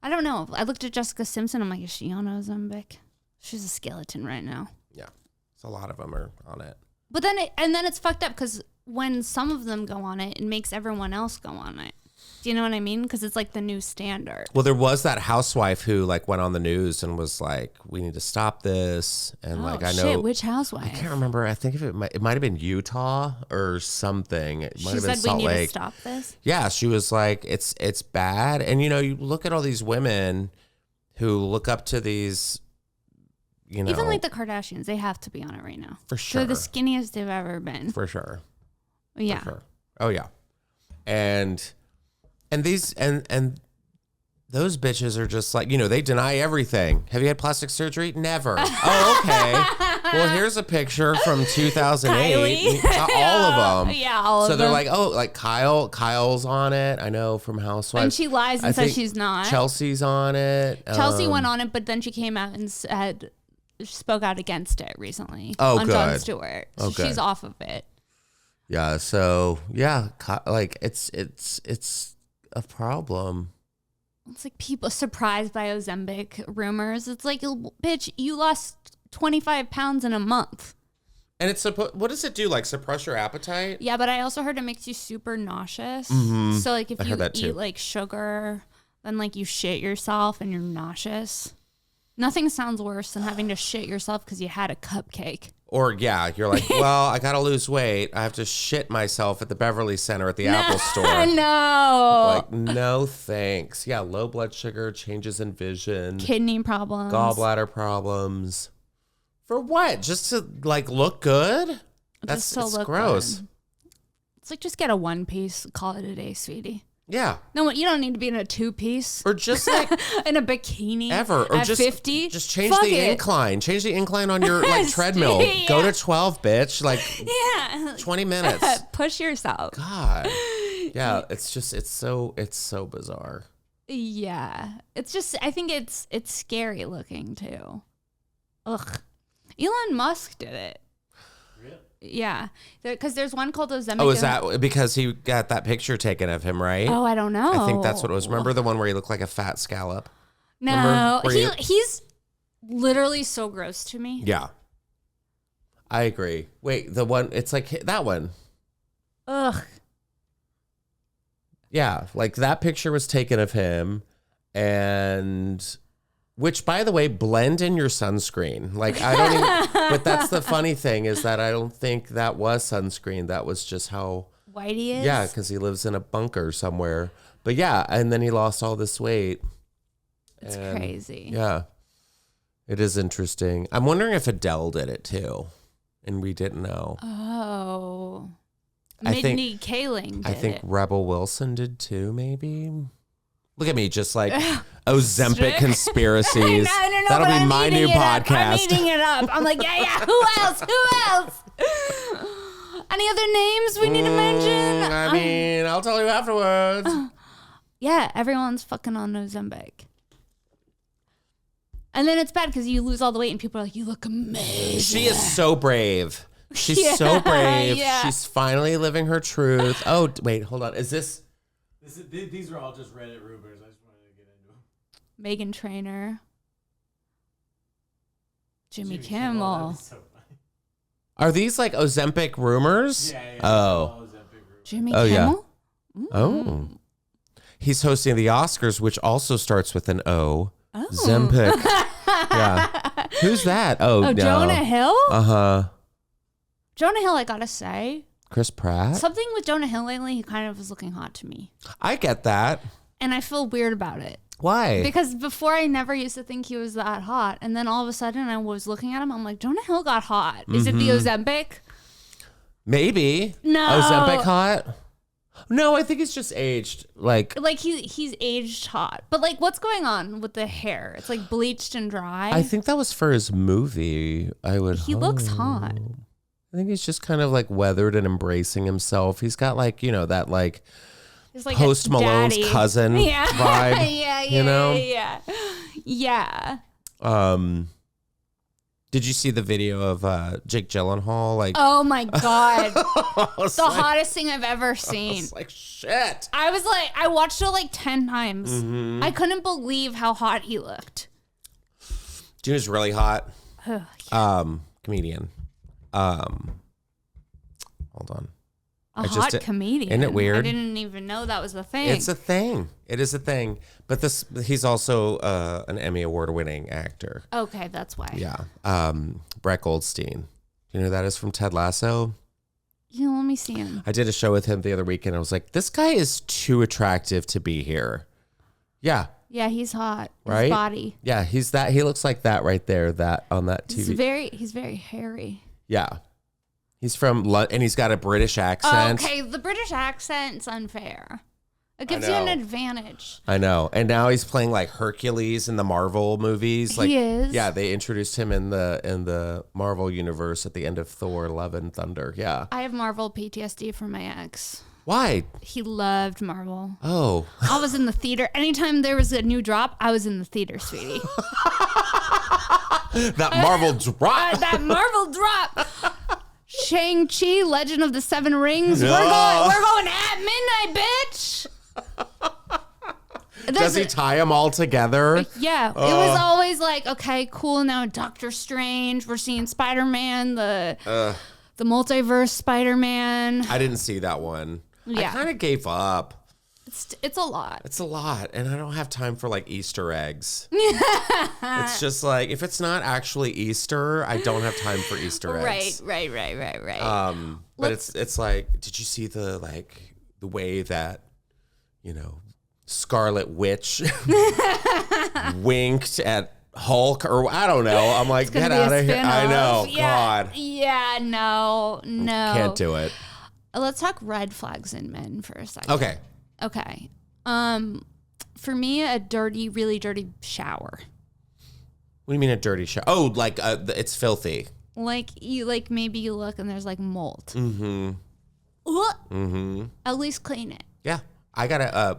I don't know. I looked at Jessica Simpson. I'm like, is she on Ozempic? She's a skeleton right now. Yeah. So a lot of them are on it. But then it's fucked up because when some of them go on it, it makes everyone else go on it. Do you know what I mean? Because it's like the new standard. Well, there was that housewife who like went on the news and was like, "We need to stop this." And I know shit, which housewife? I can't remember. I think it might have been Utah or something. It might have been said Salt we need Lake. to stop this. Yeah, she was like, "It's bad." And you look at all these women who look up to these. Even like the Kardashians, they have to be on it right now. For sure. They're the skinniest they've ever been. For sure. Yeah. For sure. Oh yeah. And these and those bitches are just like, they deny everything. Have you had plastic surgery? Never. Oh, okay. Well, here's a picture from 2008. All of them. Yeah, all of them. So they're like, oh, like Kyle's on it. I know from Housewives. And she lies and says she's not. Chelsea's on it. Chelsea went on it, but then she came out and spoke out against it recently. Oh, on good. Jon Stewart. So Okay. she's off of it. Yeah. So yeah, like it's a problem. It's like people surprised by Ozempic rumors. It's like, bitch, you lost 25 pounds in a month. And it's what does it do? Like suppress your appetite? Yeah, but I also heard it makes you super nauseous. Mm-hmm. So like if you that too. eat like sugar, then like you shit yourself and you're nauseous. Nothing sounds worse than having to shit yourself because you had a cupcake. Or yeah, you're like, well, I gotta lose weight. I have to shit myself at the Beverly Center at the Apple store. No. Like, no thanks. Yeah, low blood sugar, changes in vision, Kidney problems. gallbladder problems. For what? Just to like look good? It's gross. Good. It's like just get a one piece, call it a day, sweetie. Yeah. No, you don't need to be in a two piece. Or just like in a bikini. Or at just 50. Just change the incline. Change the incline on your like treadmill. Yeah. Go to 12, bitch. Like 20 minutes. Push yourself. God. Yeah, it's so bizarre. Yeah. It's just I think it's scary looking too. Ugh. Elon Musk did it. Really? Yeah. Because there's one called Ozempic. Oh, is that because he got that picture taken of him, right? Oh, I don't know. I think that's what it was. Remember the one where he looked like a fat scallop? No. He's literally so gross to me. Yeah. I agree. Wait, the one, it's like that one. Ugh. Yeah, like that picture was taken of him, and which, by the way, blend in your sunscreen. Like I don't even, but that's the funny thing is that I don't think that was sunscreen. That was just how white he is. Yeah, because he lives in a bunker somewhere. But yeah, and then he lost all this weight. It's crazy. Yeah, it is interesting. I'm wondering if Adele did it too, and we didn't know. Oh. I think Kaling did I think it. Rebel Wilson did too, maybe. Look at me, just like Ozempic conspiracies. No, That'll be I'm my new eating it up. podcast. I'm eating it up. I'm like, yeah. Who else? Any other names we need to mention? I mean, I'll tell you afterwards. Yeah, everyone's fucking on Ozempic. And then it's bad because you lose all the weight and people are like, you look amazing. She is so brave. She's so brave. Yeah. She's finally living her truth. Oh, wait, hold on. Is this? These are all just Reddit rumors. I just wanted to get into them. Meghan Trainor. Jimmy Kimmel. That'd be so funny. Are these like Ozempic rumors? Yeah. Oh. All Ozempic rumors. Jimmy Oh, yeah. Kimmel? Oh. He's hosting the Oscars, which also starts with an O. Oh. Zempic. Yeah. Who's that? Oh, no. Jonah Hill? Uh-huh. Jonah Hill, I gotta say. Chris Pratt? Something with Jonah Hill lately, he kind of was looking hot to me. I get that. And I feel weird about it. Why? Because before I never used to think he was that hot. And then all of a sudden I was looking at him, I'm like, Jonah Hill got hot. Is it the Ozempic? Maybe. No. Ozempic hot? No, I think it's just aged. Like he's aged hot. But like what's going on with the hair? It's like bleached and dry. I think that was for his movie. He looks hot. I think he's just kind of like weathered and embracing himself. He's got like, that like He's like Post a Malone's daddy. cousin vibe. Yeah, you know? Yeah. Did you see the video of Jake Gyllenhaal? Like, Oh my God. the Hottest thing I've ever I seen. was like, shit. I was like, I watched it like 10 times. Mm-hmm. I couldn't believe how hot he looked. Do you know who's really hot? Comedian. Hold on. A hot comedian. Isn't it weird? I didn't even know that was a thing. It's a thing. It is a thing. But he's also an Emmy Award winning actor. Okay, that's why. Yeah. Brett Goldstein. You know who that is from Ted Lasso? Let me see him. I did a show with him the other week and I was like, this guy is too attractive to be here. Yeah. Yeah, he's hot. His Right? body. Yeah, he's that. He looks like that right there, that on that TV. He's very hairy. Yeah. He's from and he's got a British accent. Okay, the British accent's unfair. It gives you an advantage. I know. And now he's playing like Hercules in the Marvel movies. Like, he is. Yeah, they introduced him in the Marvel universe at the end of Thor: Love and Thunder. Yeah. I have Marvel PTSD from my ex. Why? He loved Marvel. Oh. I was in the theater. Anytime there was a new drop, I was in the theater, sweetie. That Marvel drop. That Marvel drop. Shang-Chi, Legend of the Seven Rings. We're going at midnight, bitch. Does he tie them all together? Yeah. It was always like, okay, cool. Now Doctor Strange. We're seeing Spider-Man, the multiverse Spider-Man. I didn't see that one. Yeah. I kind of gave up. It's a lot. It's a lot, and I don't have time for like Easter eggs. It's just like if it's not actually Easter, I don't have time for Easter eggs. Right. But it's like, did you see the way that, Scarlet Witch winked at Hulk, or I don't know. I'm like, get out of here. I know. God. Yeah, no. Can't do it. Let's talk red flags in men for a second. Okay. For me, a really dirty shower. What do you mean a dirty shower? Oh, like it's filthy. Like maybe you look and there's like mold. Mm-hmm. Mm-hmm. At least clean it. Yeah.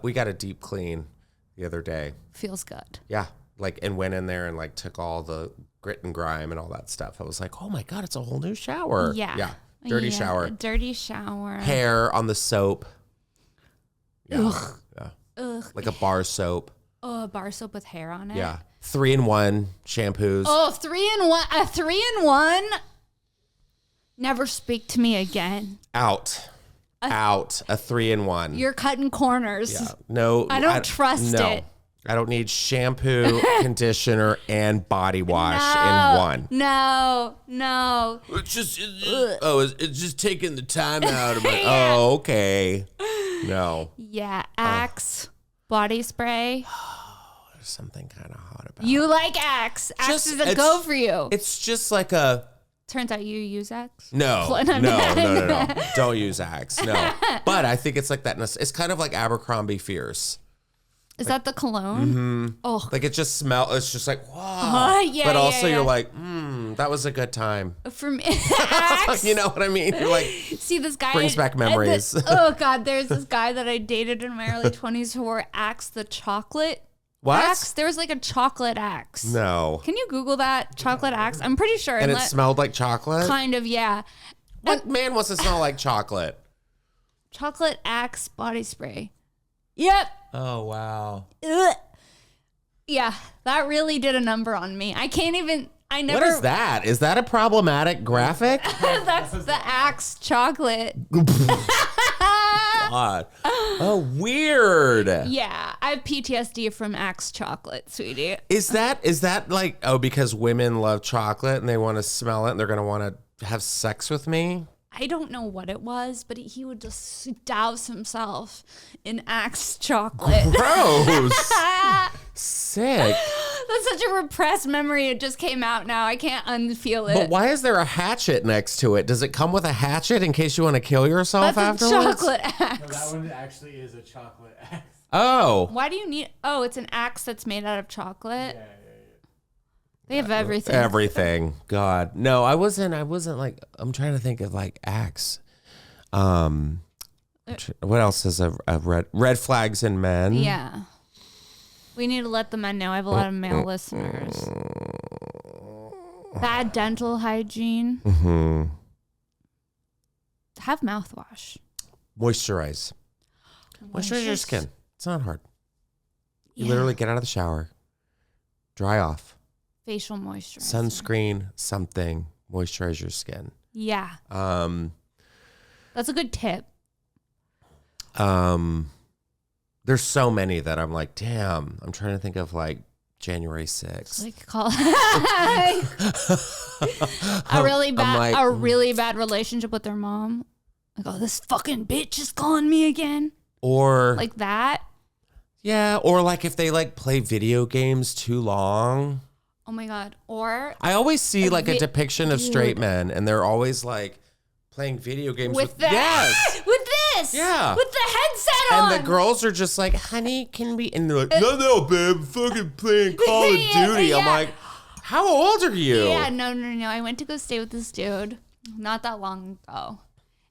We got a deep clean the other day. Feels good. Yeah. And went in there and took all the grit and grime and all that stuff. I was like, oh my God, it's a whole new shower. Yeah. Yeah. Dirty shower. Dirty shower. Hair on the soap. Yeah. Ugh. Yeah. Ugh. Like a bar soap. Oh, a bar soap with hair on it. Yeah. 3-in-1 shampoos. Oh, 3-in-1. A 3-in-1. Never speak to me again. Out. A 3-in-1. You're cutting corners. Yeah. No. I don't trust it. I don't need shampoo, conditioner, and body wash in one. No. It's just taking the time out of it. Oh, okay. No. Yeah, Axe body spray. There's something kind of hot about it. You like Axe. Axe is a go for you. It's just like a... Turns out you use Axe? No. Don't use Axe. No. But I think it's like that. It's kind of like Abercrombie Fierce. Is that the cologne? Mm-hmm. Oh. It just smells. It's just like, wow. But also you're like, that was a good time. For me, Axe. You know what I mean? You're like, see this guy. Brings back memories. Oh, God. There's this guy that I dated in my early 20s who wore Axe the chocolate. What? Axe? There was like a chocolate Axe. No. Can you Google that? Chocolate Axe? I'm pretty sure. And it smelled like chocolate? Kind of, yeah. What man wants to smell like chocolate? Chocolate Axe body spray. Yep. Oh, wow. Ugh. Yeah, that really did a number on me. I can't even... What is that? Is that a problematic graphic? That's the Axe chocolate. God. Oh, weird. Yeah, I have PTSD from Axe chocolate, sweetie. Is that like, because women love chocolate and they want to smell it and they're going to want to have sex with me? I don't know what it was, but he would just douse himself in Axe chocolate. Gross. Sick. That's such a repressed memory. It just came out now. I can't unfeel it. But why is there a hatchet next to it? Does it come with a hatchet in case you want to kill yourself That's afterwards? a chocolate axe. No, that one actually is a chocolate axe. Oh. Why do you need... Oh, it's an axe that's made out of chocolate? Yeah. They have everything. Everything. God. No, I wasn't like... I'm trying to think of like axe. What else is a red flags in men? Yeah. We need to let the men know. I have a lot of male listeners. Bad dental hygiene. Mm-hmm. Have mouthwash. Moisturize your skin. It's not hard. You literally get out of the shower, dry off. Facial moisturizer. Sunscreen, something. Moisturize your skin. Yeah. That's a good tip. There's so many that I'm like, damn. I'm trying to think of like January 6th. Like a really bad relationship with their mom. Like, oh, this fucking bitch is calling me again. Or like that. Yeah, or like if they like play video games too long. Oh my God. Or I always see like a depiction of straight men and they're always like playing video games with that. Yes. With Yes. Yeah. With the headset on. And the girls are just like, honey, can we? And they're like, no, babe, I'm fucking playing Call of Duty. I'm like, how old are you? Yeah, no. I went to go stay with this dude not that long ago.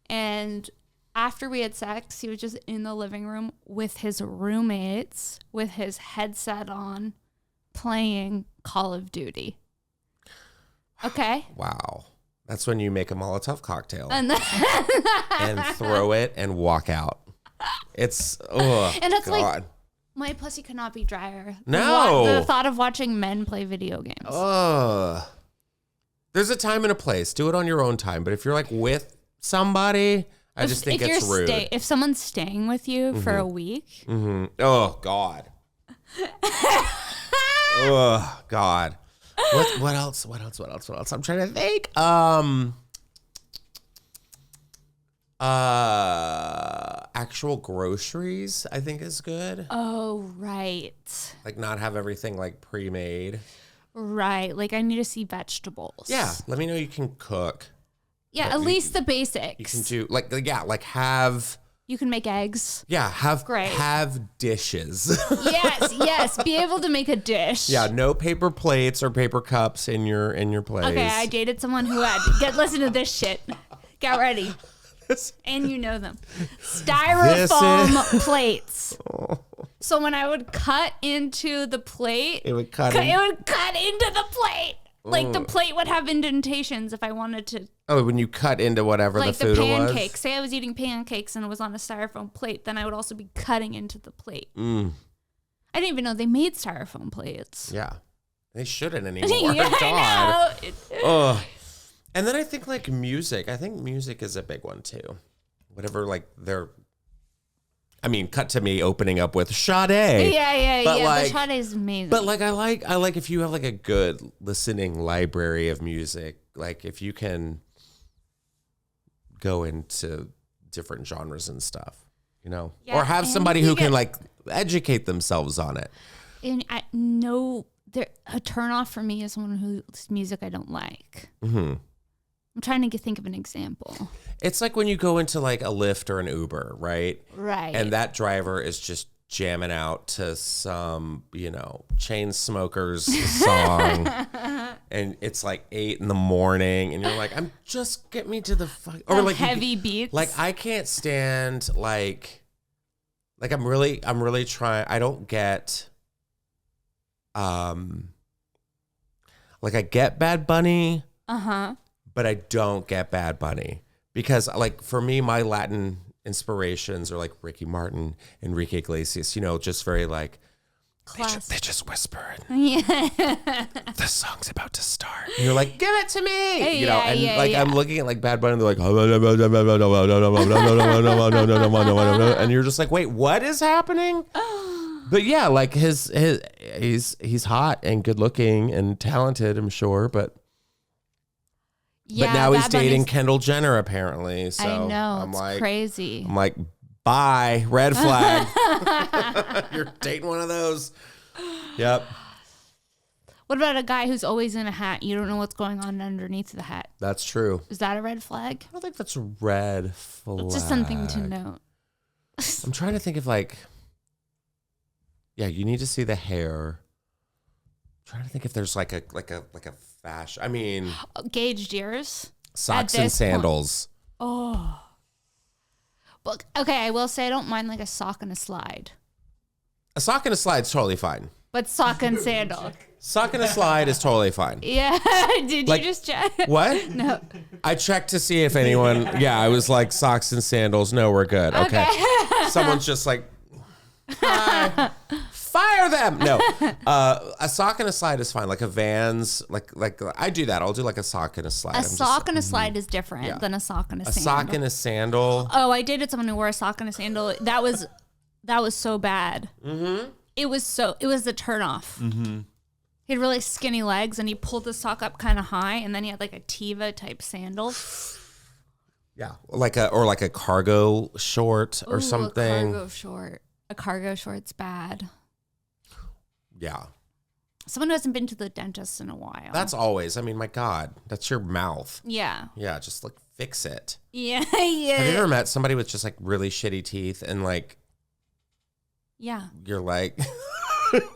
And after we had sex, he was just in the living room with his roommates with his headset on playing Call of Duty. Okay. Wow. That's when you make a Molotov cocktail And then and throw it and walk out. It's, and it's God. like, my pussy could not be drier. No. The thought of watching men play video games. There's a time and a place. Do it on your own time. But if you're like with somebody, I just think it's rude. If someone's staying with you for a week. Mm-hmm. Oh, God. Oh, God. What else? I'm trying to think. Actual groceries, I think is good. Oh, right. Like not have everything like pre-made. Right. Like I need to see vegetables. Yeah. Let me know you can cook. Yeah, at least the basics. You can do like have. You can make eggs. Yeah, Great. have dishes. Yes. Be able to make a dish. Yeah, no paper plates or paper cups in your place. Okay, I dated someone who had. Listen to this shit. Get ready. And you know them. Styrofoam plates. Oh. So when I would cut into the plate, It would cut into the plate. Like the plate would have indentations if I wanted to. Oh, when you cut into whatever Like the food the was. pancakes. Say I was eating pancakes and it was on a styrofoam plate, then I would also be cutting into the plate. Mm. I didn't even know they made styrofoam plates. Yeah. They shouldn't anymore. Yeah, God. I know. Ugh. And then I think like music. I think music is a big one too. Whatever like cut to me opening up with Sade. Yeah. But But Sade is amazing. But like I like if you have like a good listening library of music, like if you can go into different genres and stuff, Yeah, or have and somebody you who can get- like educate themselves on it. And I know a turnoff for me is someone whose music I don't like. Mm-hmm. I'm trying to think of an example. It's like when you go into like a Lyft or an Uber, right? Right. And that driver is just jamming out to some, chain smokers song. And it's like 8 a.m. and you're like, get me to the fuck. Or like heavy beats. Like I can't stand like I'm really trying. I don't get, like I get Bad Bunny. Uh-huh. But I don't get Bad Bunny because, like, for me, my Latin inspirations are like Ricky Martin, Enrique Iglesias. Just very like they just whisper. Yeah. The song's about to start. And you're like, give it to me. Yeah, I'm looking at like Bad Bunny. And they're like, and you're just like, wait, what is happening? But yeah, like he's hot and good looking and talented, I'm sure, but. Yeah, but now he's Bad dating Bunny's- Kendall Jenner, apparently. So I know. I'm It's like, crazy. I'm like, bye, red flag. You're dating one of those. Yep. What about a guy who's always in a hat? You don't know what's going on underneath the hat. That's true. Is that a red flag? I don't think that's a red flag. It's just something to note. I'm trying to think of like, yeah, you need to see the hair. I'm trying to think if there's like a fashion. I mean, Gauged ears. socks At and this sandals. Oh. Well, okay, I will say I don't mind like a sock and a slide. A sock and a slide is totally fine. But sock and sandal. Sock and a slide is totally fine. Yeah. Did Like- you just check? What? No. I checked to see if anyone. Yeah, I was like socks and sandals. No, we're good. Okay. Someone's just like, hi. Fire them. No, a sock and a slide is fine. Like a Vans, like I do that. I'll do like a sock and a slide. A sock and a slide is different than a sock and a sandal. A sock and a sandal. Oh, I dated someone who wore a sock and a sandal. That was so bad. Mm-hmm. It was the turn off. Mm-hmm. He had really skinny legs and he pulled the sock up kind of high and then he had like a Teva type sandal. Yeah, like a cargo short or Ooh, something. A cargo short's bad. Yeah. Someone who hasn't been to the dentist in a while. That's always. I mean, my God, that's your mouth. Yeah. Yeah, just like fix it. Yeah. Have you ever met somebody with just like really shitty teeth and like, Yeah. you're like,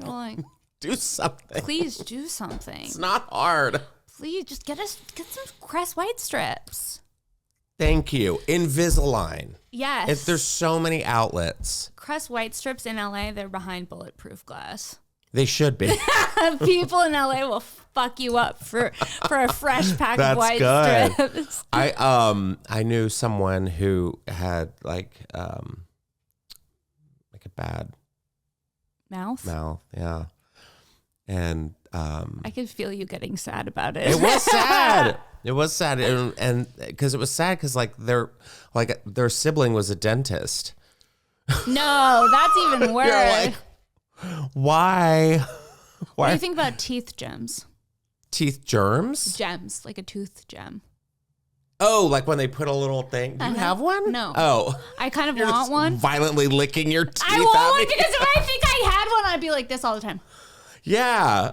Like, do something. please do something. It's not hard. Please just get some Crest White strips. Thank you. Invisalign. Yes. There's so many outlets. Crest White strips in LA, they're behind bulletproof glass. They should be. People in LA will fuck you up for a fresh pack That's of white good. strips. I knew someone who had like a bad Mouth? yeah. And I could feel you getting sad about it. it was sad. It was sad, and because it was sad because like their sibling was a dentist. No, that's even worse. You're like, why? What do you think about teeth gems? Teeth germs? Gems, like a tooth gem. Oh, like when they put a little thing. Do you have one? No. Oh. I kind of You're want just one. violently licking your teeth. I want one because if I think I had one, I'd be like this all the time. Yeah.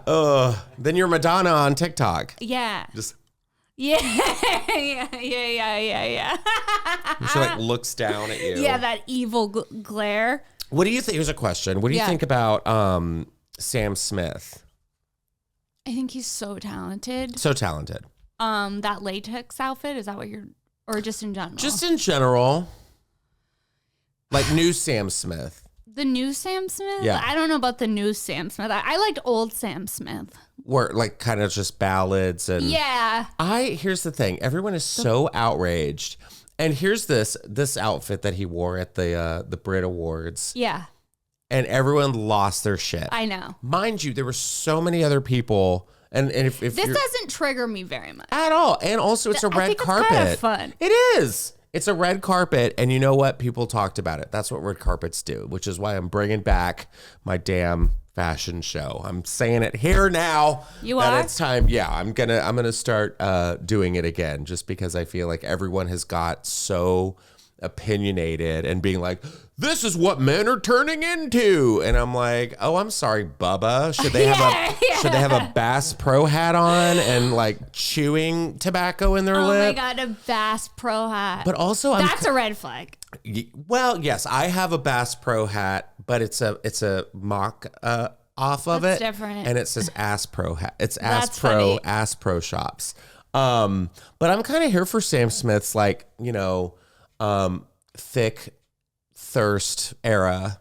Then you're Madonna on TikTok. Yeah. Just Yeah. Yeah. she like looks down at you. Yeah, that evil glare. What do you think? Here's a question. What do you think about Sam Smith? I think he's so talented. So talented. That latex outfit, is that what or just in general? Just in general. Like new Sam Smith. The new Sam Smith? Yeah. I don't know about the new Sam Smith. I liked old Sam Smith. Where like kind of just ballads and Yeah. here's the thing. Everyone is so outraged. And here's this outfit that he wore at the Brit Awards. Yeah. And everyone lost their shit. I know. Mind you, there were so many other people. And if This doesn't trigger me very much. at all. And also it's a red carpet. It's kind of fun. It is. It's a red carpet. And you know what? People talked about it. That's what red carpets do, which is why I'm bringing back my damn fashion show. I'm saying it here now. You that are? It's time. Yeah, I'm gonna start doing it again just because I feel like everyone has got so opinionated and being like, this is what men are turning into, and I'm like, oh, I'm sorry, Bubba. Should they have a Bass Pro hat on and like chewing tobacco in their Oh lip? my God, a Bass Pro hat. But also, that's a red flag. well, yes, I have a Bass Pro hat, but it's a mock off of That's it, different. and it says Ass Pro hat. It's That's Ass Pro funny. Ass Pro shops. But I'm kind of here for Sam Smith's like thick thirst era.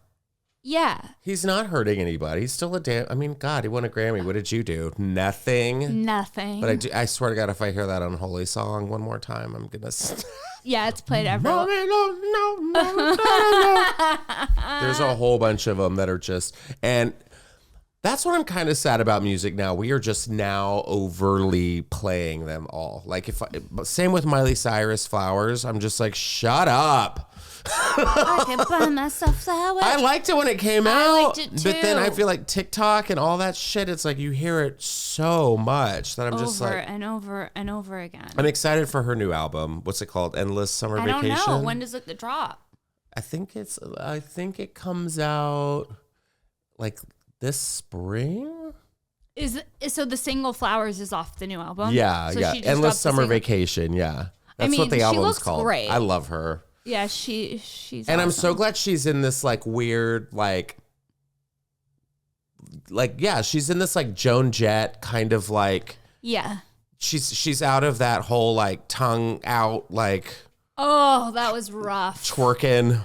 Yeah. He's not hurting anybody. He's still a damn. I mean, God, he won a Grammy. What did you do? Nothing. Nothing. But I swear to God, if I hear that unholy song one more time, I'm gonna. Yeah, it's played everywhere. There's a whole bunch of them that are just, and that's what I'm kind of sad about music now. We are just now overly playing them all. Like same with Miley Cyrus Flowers. I'm just like, shut up. I can buy myself flowers. I liked it when it came I out, liked it but then I too. feel like TikTok and all that shit. It's like you hear it so much that I'm just over like, and over and over again. I'm excited for her new album. What's it called? Endless Summer I don't Vacation. know. When does it drop? I think it comes out like this spring. So the single Flowers is off the new album? Yeah, So yeah. she just Endless dropped the Summer single? Vacation. Yeah, that's mean, what the she album's looks called. great. I love her, Yeah, she's and I'm awesome. so glad she's in this like weird like yeah, she's in this like Joan Jett kind of like Yeah. she's out of that whole like tongue out like Oh, that was rough. twerking.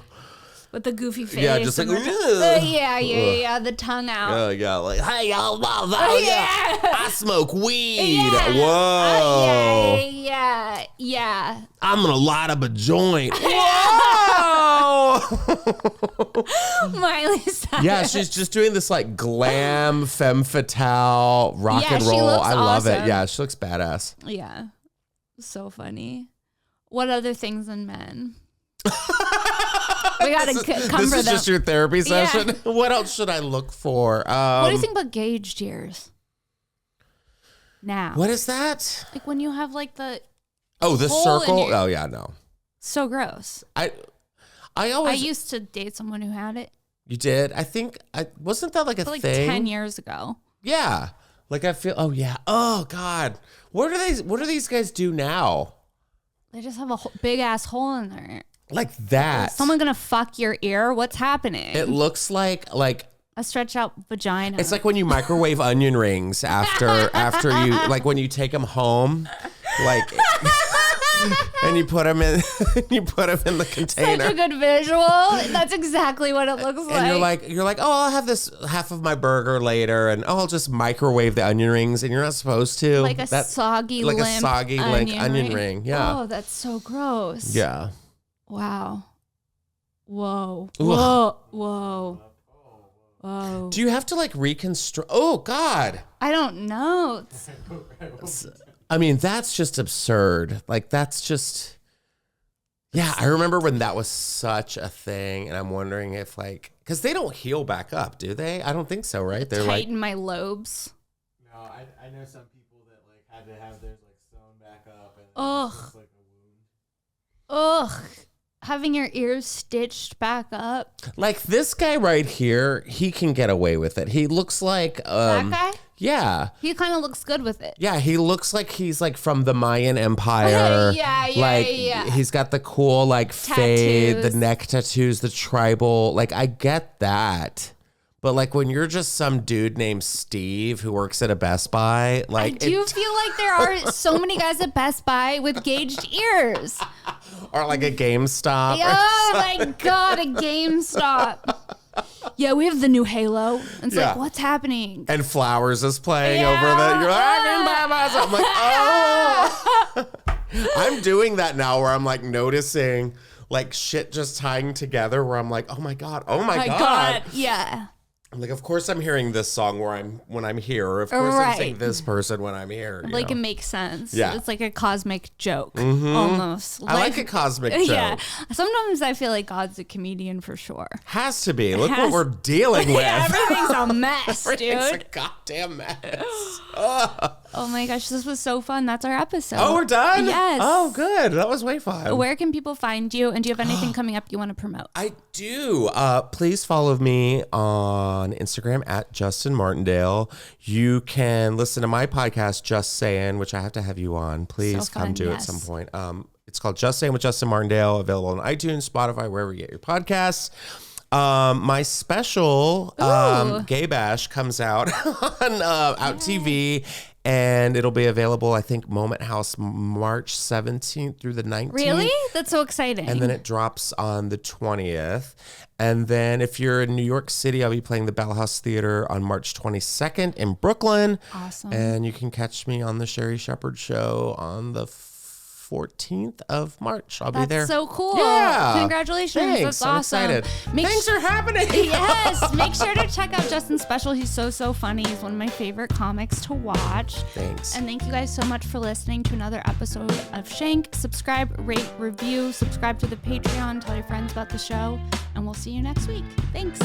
With the goofy face. Yeah, just like, and ugh. yeah, the tongue out. Yeah, like hey y'all, yeah. I smoke weed. Yeah. Whoa. Yeah. I'm gonna light up a joint. Whoa! Miley Cyrus. Yeah, she's just doing this like glam femme fatale rock Yeah, and she roll. looks I love it. awesome. Yeah, she looks badass. Yeah. So funny. What other things in men? We gotta cover This is them. just your therapy Yeah. session. What else should I look for? What do you think about gauged years? Now. What is that? Like when you have like the Oh, the hole in circle. your- Oh yeah, no. so gross. I I always. used to date someone who had it, You did. I think. Wasn't that like a but like thing? 10 years ago. Yeah. Like I feel. Oh yeah. Oh God. What do these guys do now? They just have a big ass hole in there. Like that. Is someone gonna fuck your ear? What's happening? It looks like a stretched out vagina. it's like when you microwave onion rings after you, like when you take them home, like, and you put them in the container. Such a good visual. That's exactly what it looks like. And you're like, oh, I'll have this half of my burger later, and I'll just microwave the onion rings, and you're not supposed to. Like a soggy onion ring. Yeah. Oh, that's so gross. Yeah. Wow. Whoa. Whoa. Whoa. Whoa. Do you have to like reconstruct? Oh God. I don't know. I mean, that's just absurd. Like that's just. Yeah, I remember when that was such a thing, and I'm wondering if like, because they don't heal back up, do they? I don't think so, right? They're tighten my lobes. No, I know some people that like had to have theirs like sewn back up, and Ugh. like a wound. Ugh. Having your ears stitched back up. like this guy right here, he can get away with it. He looks like That guy? Yeah. He kind of looks good with it. Yeah, he looks like he's like from the Mayan Empire. Yeah, like yeah. he's got the cool like fade, the neck tattoos, the tribal. Like I get that. But like when you're just some dude named Steve who works at a Best Buy, like I do feel like there are so many guys at Best Buy with gauged ears. or like a GameStop. Oh my God, a GameStop. Yeah, we have the new Halo. It's Yeah. like, what's happening? And Flowers is playing over the. You're like, I can buy myself. I'm like, oh. I'm doing that now where I'm like noticing like shit just tying together where I'm like, oh my God. Yeah. I'm like, of course I'm hearing this song when I'm here. Or of course I'm saying this person when I'm here. Like it makes sense. Yeah. It's like a cosmic joke almost. I like a cosmic joke. Yeah. Sometimes I feel like God's a comedian for sure. Has to be. Look what we're dealing with. Yeah, everything's a mess, Everything's dude. a goddamn mess. Oh my gosh, this was so fun. That's our episode. Oh, we're done? Yes. Oh, good. That was way fun. Where can people find you? And do you have anything coming up you want to promote? I do. Please follow me on Instagram at Justin Martindale. You can listen to my podcast, Just Sayin, which I have to have you on. Please So come fun, to yes. at some point. It's called Just Sayin with Justin Martindale, available on iTunes, Spotify, wherever you get your podcasts. My special Gay Bash comes out on Out TV, and it'll be available, I think, Moment House March 17th through the 19th. Really? That's so exciting. And then it drops on the 20th. And then if you're in New York City, I'll be playing the Bell House Theater on March 22nd in Brooklyn. Awesome. And you can catch me on the Sherry Shepherd Show on the 14th of March. I'll be there. That's so cool. Yeah. Congratulations. Thanks. That's I'm awesome. excited. Things are happening. Yes. Make sure to check out Justin's special. He's so funny. He's one of my favorite comics to watch. Thanks. And thank you guys so much for listening to another episode of Shank. Subscribe, rate, review, subscribe to the Patreon, tell your friends about the show, and we'll see you next week. Thanks.